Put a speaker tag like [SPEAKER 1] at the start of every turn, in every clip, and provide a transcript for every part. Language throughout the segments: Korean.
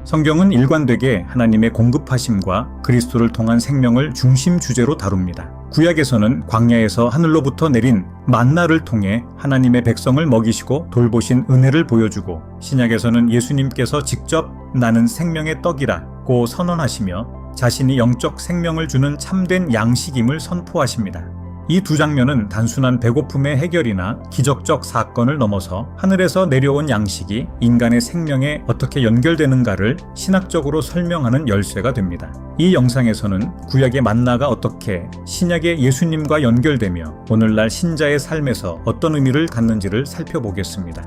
[SPEAKER 1] 성경은 일관되게 하나님의 공급하심과 그리스도를 통한 생명을 중심 주제로 다룹니다. 구약에서는 광야에서 하늘로부터 내린 만나를 통해 하나님의 백성을 먹이시고 돌보신 은혜를 보여주고, 신약에서는 예수님께서 직접 나는 생명의 떡이라고 선언하시며 자신이 영적 생명을 주는 참된 양식임을 선포하십니다. 이 두 장면은 단순한 배고픔의 해결이나 기적적 사건을 넘어서 하늘에서 내려온 양식이 인간의 생명에 어떻게 연결되는가를 신학적으로 설명하는 열쇠가 됩니다. 이 영상에서는 구약의 만나가 어떻게 신약의 예수님과 연결되며 오늘날 신자의 삶에서 어떤 의미를 갖는지를 살펴보겠습니다.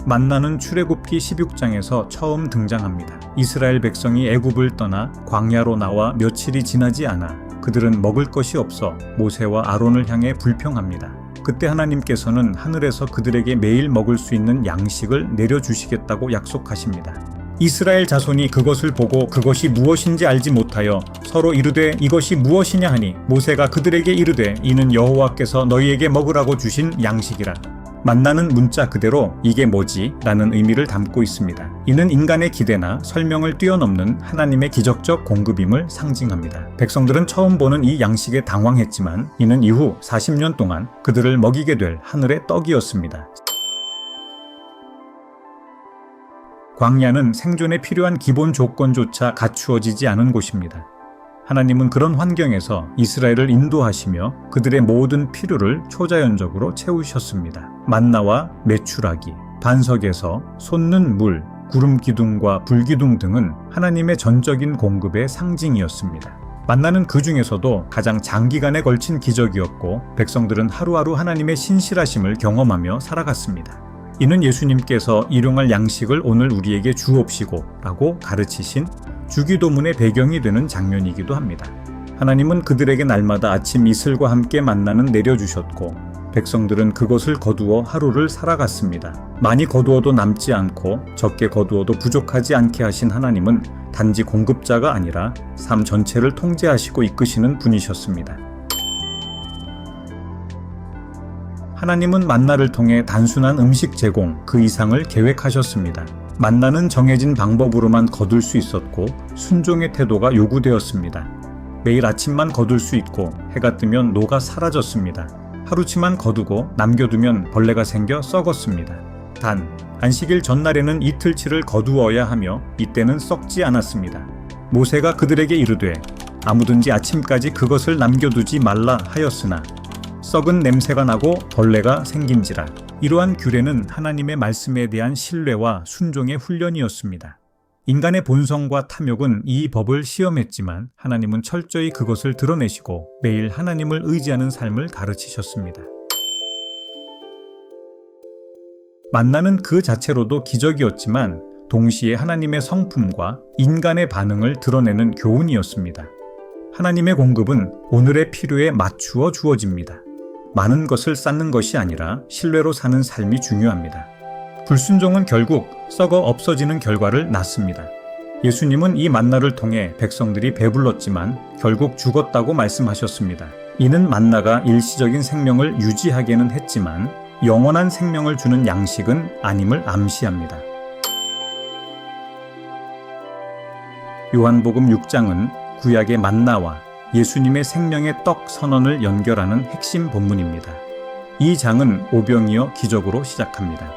[SPEAKER 1] 만나는 출애굽기 16장에서 처음 등장합니다. 이스라엘 백성이 애굽을 떠나 광야로 나와 며칠이 지나지 않아 그들은 먹을 것이 없어 모세와 아론을 향해 불평합니다. 그때 하나님께서는 하늘에서 그들에게 매일 먹을 수 있는 양식을 내려주시겠다고 약속하십니다. 이스라엘 자손이 그것을 보고 그것이 무엇인지 알지 못하여 서로 이르되 이것이 무엇이냐 하니 모세가 그들에게 이르되 이는 여호와께서 너희에게 먹으라고 주신 양식이라. 만나는 문자 그대로 이게 뭐지? 라는 의미를 담고 있습니다. 이는 인간의 기대나 설명을 뛰어넘는 하나님의 기적적 공급임을 상징합니다. 백성들은 처음 보는 이 양식에 당황했지만 이는 이후 40년 동안 그들을 먹이게 될 하늘의 떡이었습니다. 광야는 생존에 필요한 기본 조건조차 갖추어지지 않은 곳입니다. 하나님은 그런 환경에서 이스라엘을 인도하시며 그들의 모든 필요를 초자연적으로 채우셨습니다. 만나와 메추라기, 반석에서 솟는 물, 구름 기둥과 불 기둥 등은 하나님의 전적인 공급의 상징이었습니다. 만나는 그 중에서도 가장 장기간에 걸친 기적이었고 백성들은 하루하루 하나님의 신실하심을 경험하며 살아갔습니다. 이는 예수님께서 일용할 양식을 오늘 우리에게 주옵시고 라고 가르치신 주기도문의 배경이 되는 장면이기도 합니다. 하나님은 그들에게 날마다 아침 이슬과 함께 만나는 내려주셨고 백성들은 그것을 거두어 하루를 살아갔습니다. 많이 거두어도 남지 않고 적게 거두어도 부족하지 않게 하신 하나님은 단지 공급자가 아니라 삶 전체를 통제하시고 이끄시는 분이셨습니다. 하나님은 만나를 통해 단순한 음식 제공 그 이상을 계획하셨습니다. 만나는 정해진 방법으로만 거둘 수 있었고 순종의 태도가 요구되었습니다. 매일 아침만 거둘 수 있고 해가 뜨면 녹아 사라졌습니다. 하루치만 거두고 남겨두면 벌레가 생겨 썩었습니다. 단, 안식일 전날에는 이틀치를 거두어야 하며 이때는 썩지 않았습니다. 모세가 그들에게 이르되 아무든지 아침까지 그것을 남겨두지 말라 하였으나 썩은 냄새가 나고 벌레가 생긴지라. 이러한 규례는 하나님의 말씀에 대한 신뢰와 순종의 훈련이었습니다. 인간의 본성과 탐욕은 이 법을 시험했지만 하나님은 철저히 그것을 드러내시고 매일 하나님을 의지하는 삶을 가르치셨습니다. 만나는 그 자체로도 기적이었지만 동시에 하나님의 성품과 인간의 반응을 드러내는 교훈이었습니다. 하나님의 공급은 오늘의 필요에 맞추어 주어집니다. 많은 것을 쌓는 것이 아니라 신뢰로 사는 삶이 중요합니다. 불순종은 결국 썩어 없어지는 결과를 낳습니다. 예수님은 이 만나를 통해 백성들이 배불렀지만 결국 죽었다고 말씀하셨습니다. 이는 만나가 일시적인 생명을 유지하게는 했지만 영원한 생명을 주는 양식은 아님을 암시합니다. 요한복음 6장은 구약의 만나와 예수님의 생명의 떡 선언을 연결하는 핵심 본문입니다. 이 장은 오병이어 기적으로 시작합니다.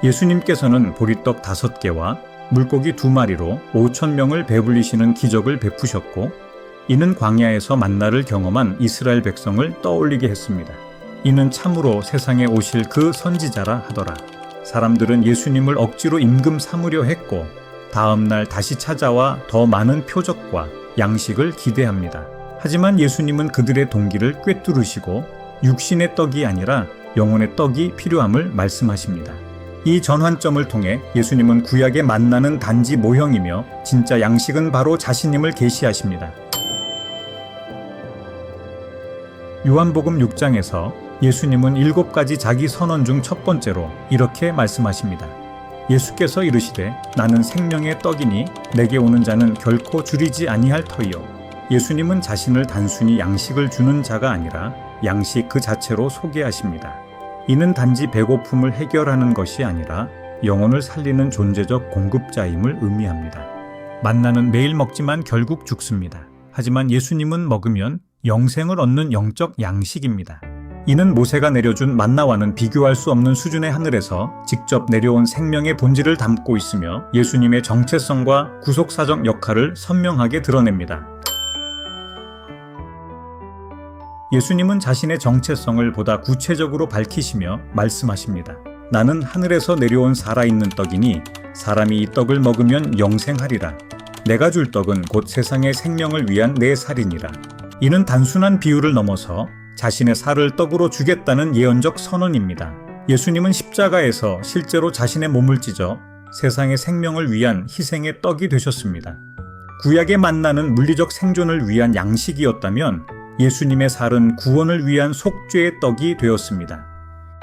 [SPEAKER 1] 예수님께서는 보리떡 5개와 물고기 2마리로 5,000명을 배불리시는 기적을 베푸셨고 이는 광야에서 만나를 경험한 이스라엘 백성을 떠올리게 했습니다. 이는 참으로 세상에 오실 그 선지자라 하더라. 사람들은 예수님을 억지로 임금 삼으려 했고 다음 날 다시 찾아와 더 많은 표적과 양식을 기대합니다. 하지만 예수님은 그들의 동기를 꿰뚫으시고 육신의 떡이 아니라 영혼의 떡이 필요함을 말씀하십니다. 이 전환점을 통해 예수님은 구약의 만나는 단지 모형이며 진짜 양식은 바로 자신임을 계시하십니다. 요한복음 6장에서 예수님은 7가지 자기 선언 중 첫 번째로 이렇게 말씀하십니다. 예수께서 이르시되 나는 생명의 떡이니 내게 오는 자는 결코 줄이지 아니할 터이요. 예수님은 자신을 단순히 양식을 주는 자가 아니라 양식 그 자체로 소개하십니다. 이는 단지 배고픔을 해결하는 것이 아니라 영혼을 살리는 존재적 공급자임을 의미합니다. 만나는 매일 먹지만 결국 죽습니다. 하지만 예수님은 먹으면 영생을 얻는 영적 양식입니다. 이는 모세가 내려준 만나와는 비교할 수 없는 수준의 하늘에서 직접 내려온 생명의 본질을 담고 있으며 예수님의 정체성과 구속사적 역할을 선명하게 드러냅니다. 예수님은 자신의 정체성을 보다 구체적으로 밝히시며 말씀하십니다. 나는 하늘에서 내려온 살아있는 떡이니 사람이 이 떡을 먹으면 영생하리라. 내가 줄 떡은 곧 세상의 생명을 위한 내 살이니라. 이는 단순한 비유를 넘어서 자신의 살을 떡으로 주겠다는 예언적 선언입니다. 예수님은 십자가에서 실제로 자신의 몸을 찢어 세상의 생명을 위한 희생의 떡이 되셨습니다. 구약의 만나는 물리적 생존을 위한 양식이었다면 예수님의 살은 구원을 위한 속죄의 떡이 되었습니다.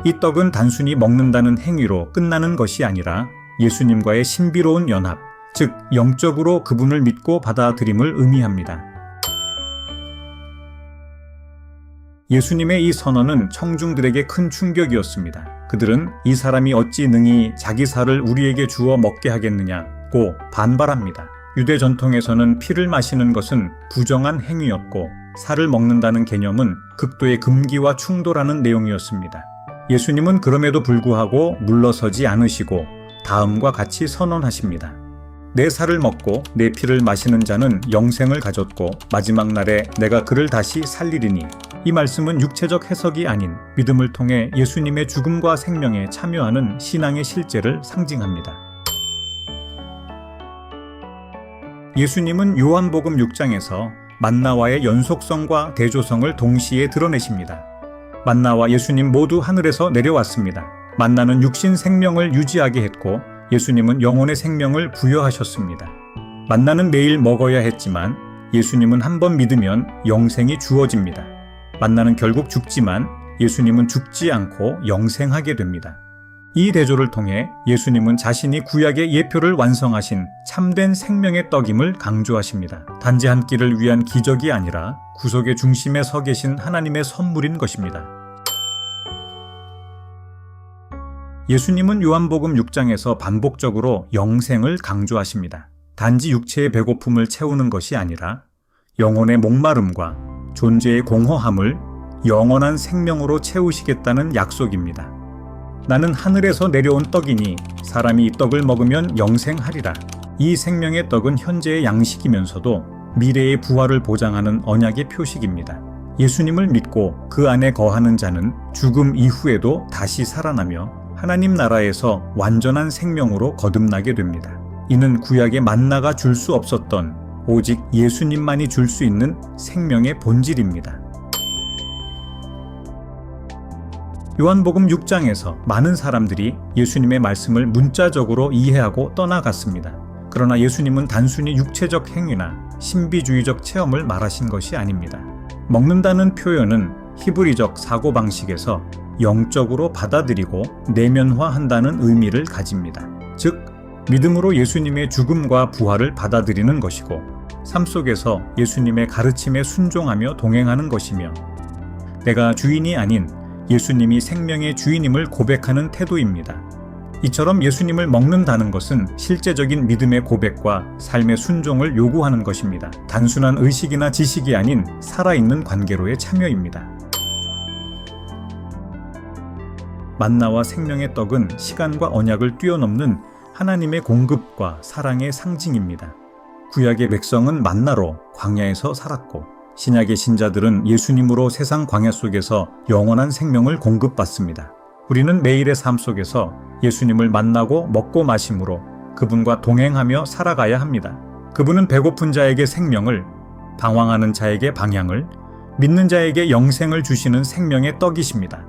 [SPEAKER 1] 이 떡은 단순히 먹는다는 행위로 끝나는 것이 아니라 예수님과의 신비로운 연합, 즉 영적으로 그분을 믿고 받아들임을 의미합니다. 예수님의 이 선언은 청중들에게 큰 충격이었습니다. 그들은 이 사람이 어찌 능히 자기 살을 우리에게 주어 먹게 하겠느냐고 반발합니다. 유대 전통에서는 피를 마시는 것은 부정한 행위였고 살을 먹는다는 개념은 극도의 금기와 충돌하는 내용이었습니다. 예수님은 그럼에도 불구하고 물러서지 않으시고 다음과 같이 선언하십니다. 내 살을 먹고 내 피를 마시는 자는 영생을 가졌고 마지막 날에 내가 그를 다시 살리리니. 이 말씀은 육체적 해석이 아닌 믿음을 통해 예수님의 죽음과 생명에 참여하는 신앙의 실제를 상징합니다. 예수님은 요한복음 6장에서 만나와의 연속성과 대조성을 동시에 드러내십니다. 만나와 예수님 모두 하늘에서 내려왔습니다. 만나는 육신 생명을 유지하게 했고 예수님은 영혼의 생명을 부여하셨습니다. 만나는 매일 먹어야 했지만 예수님은 한 번 믿으면 영생이 주어집니다. 만나는 결국 죽지만 예수님은 죽지 않고 영생하게 됩니다. 이 대조를 통해 예수님은 자신이 구약의 예표를 완성하신 참된 생명의 떡임을 강조하십니다. 단지 한 끼를 위한 기적이 아니라 구속의 중심에 서 계신 하나님의 선물인 것입니다. 예수님은 요한복음 6장에서 반복적으로 영생을 강조하십니다. 단지 육체의 배고픔을 채우는 것이 아니라 영혼의 목마름과 존재의 공허함을 영원한 생명으로 채우시겠다는 약속입니다. 나는 하늘에서 내려온 떡이니 사람이 이 떡을 먹으면 영생하리라. 이 생명의 떡은 현재의 양식이면서도 미래의 부활을 보장하는 언약의 표식입니다. 예수님을 믿고 그 안에 거하는 자는 죽음 이후에도 다시 살아나며 하나님 나라에서 완전한 생명으로 거듭나게 됩니다. 이는 구약의 만나가 줄 수 없었던 오직 예수님만이 줄 수 있는 생명의 본질입니다. 요한복음 6장에서 많은 사람들이 예수님의 말씀을 문자적으로 이해하고 떠나갔습니다. 그러나 예수님은 단순히 육체적 행위나 신비주의적 체험을 말하신 것이 아닙니다. 먹는다는 표현은 히브리적 사고방식에서 영적으로 받아들이고 내면화한다는 의미를 가집니다. 즉, 믿음으로 예수님의 죽음과 부활을 받아들이는 것이고 삶 속에서 예수님의 가르침에 순종하며 동행하는 것이며 내가 주인이 아닌 예수님이 생명의 주인임을 고백하는 태도입니다. 이처럼 예수님을 먹는다는 것은 실제적인 믿음의 고백과 삶의 순종을 요구하는 것입니다. 단순한 의식이나 지식이 아닌 살아있는 관계로의 참여입니다. 만나와 생명의 떡은 시간과 언약을 뛰어넘는 하나님의 공급과 사랑의 상징입니다. 구약의 백성은 만나로 광야에서 살았고 신약의 신자들은 예수님으로 세상 광야 속에서 영원한 생명을 공급받습니다. 우리는 매일의 삶 속에서 예수님을 만나고 먹고 마심으로 그분과 동행하며 살아가야 합니다. 그분은 배고픈 자에게 생명을, 방황하는 자에게 방향을, 믿는 자에게 영생을 주시는 생명의 떡이십니다.